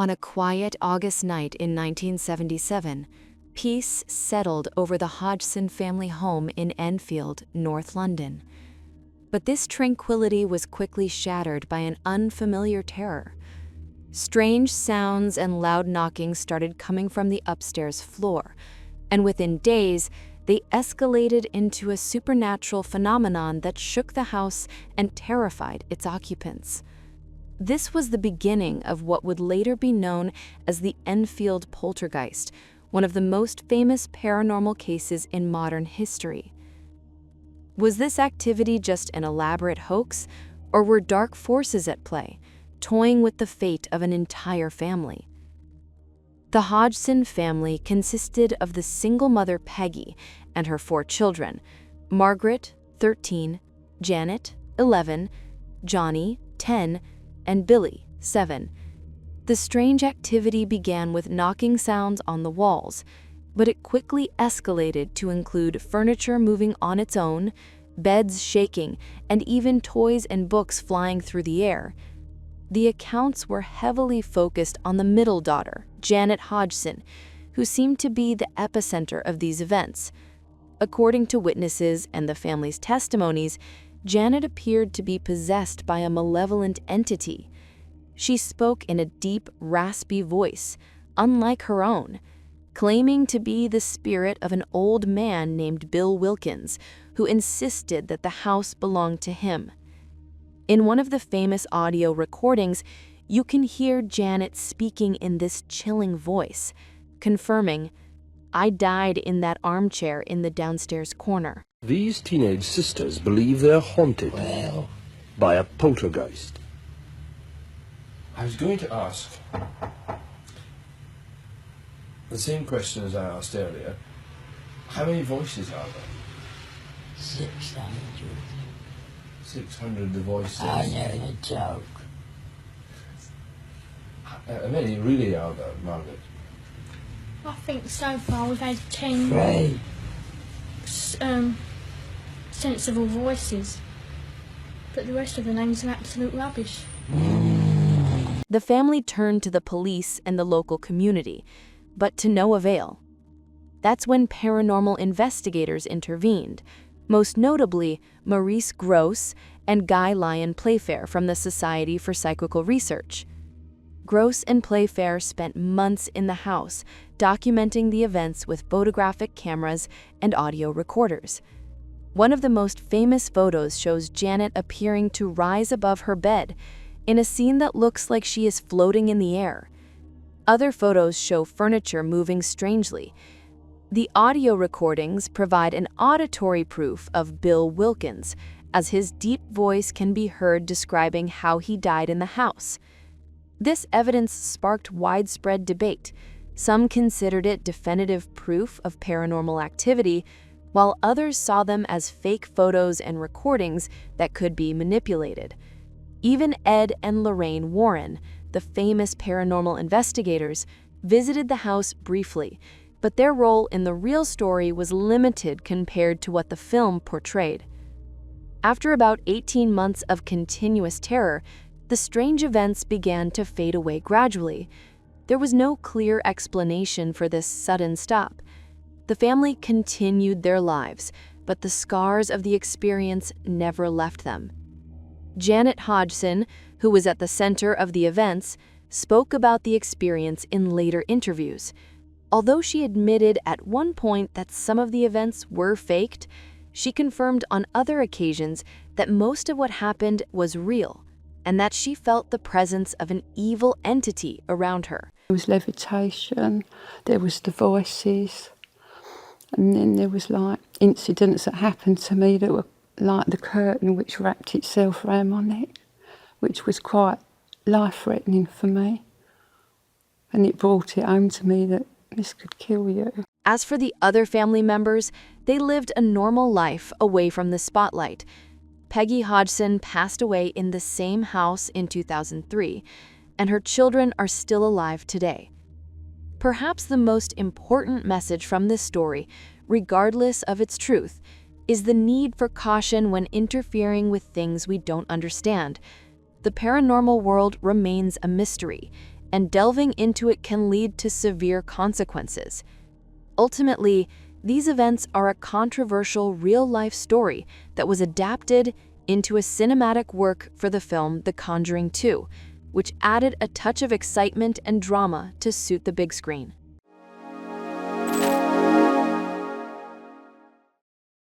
On a quiet August night in 1977, peace settled over the Hodgson family home in Enfield, North London. But this tranquility was quickly shattered by an unfamiliar terror. Strange sounds and loud knocking started coming from the upstairs floor, and within days, they escalated into a supernatural phenomenon that shook the house and terrified its occupants. This was the beginning of what would later be known as the Enfield Poltergeist, one of the most famous paranormal cases in modern history. Was this activity just an elaborate hoax, or were dark forces at play, toying with the fate of an entire family? The Hodgson family consisted of the single mother Peggy and her 4 children, Margaret, 13, Janet, 11, Johnny, 10, and Billy, 7. The strange activity began with knocking sounds on the walls, but it quickly escalated to include furniture moving on its own, beds shaking, and even toys and books flying through the air. The accounts were heavily focused on the middle daughter, Janet Hodgson, who seemed to be the epicenter of these events. According to witnesses and the family's testimonies, Janet appeared to be possessed by a malevolent entity. She spoke in a deep, raspy voice, unlike her own, claiming to be the spirit of an old man named Bill Wilkins, who insisted that the house belonged to him. In one of the famous audio recordings, you can hear Janet speaking in this chilling voice, confirming, "I died in that armchair in the downstairs corner." These teenage sisters believe they're haunted by a poltergeist. I was going to ask the same question as I asked earlier. How many voices are there? 600. 600 the voices. I know the joke. How many really are there, Margaret? I think so far we've had 10 3. sensible voices, but the rest of the names are absolute rubbish. The family turned to the police and the local community, but to no avail. That's when paranormal investigators intervened, most notably Maurice Grosse and Guy Lyon Playfair from the Society for Psychical Research. Grosse and Playfair spent months in the house, documenting the events with photographic cameras and audio recorders. One of the most famous photos shows Janet appearing to rise above her bed in a scene that looks like she is floating in the air. Other photos show furniture moving strangely. The audio recordings provide an auditory proof of Bill Wilkins, as his deep voice can be heard describing how he died in the house. This evidence sparked widespread debate. Some considered it definitive proof of paranormal activity, while others saw them as fake photos and recordings that could be manipulated. Even Ed and Lorraine Warren, the famous paranormal investigators, visited the house briefly, but their role in the real story was limited compared to what the film portrayed. After about 18 months of continuous terror, the strange events began to fade away gradually. There was no clear explanation for this sudden stop. The family continued their lives, but the scars of the experience never left them. Janet Hodgson, who was at the center of the events, spoke about the experience in later interviews. Although she admitted at one point that some of the events were faked, she confirmed on other occasions that most of what happened was real, and that she felt the presence of an evil entity around her. There was levitation, there was the voices, and then there was like incidents that happened to me that were like the curtain which wrapped itself around my neck, which was quite life-threatening for me. And it brought it home to me that this could kill you. As for the other family members, they lived a normal life away from the spotlight. Peggy Hodgson passed away in the same house in 2003, and her children are still alive today. Perhaps the most important message from this story, regardless of its truth, is the need for caution when interfering with things we don't understand. The paranormal world remains a mystery, and delving into it can lead to severe consequences. Ultimately, these events are a controversial real-life story that was adapted into a cinematic work for the film The Conjuring 2, which added a touch of excitement and drama to suit the big screen.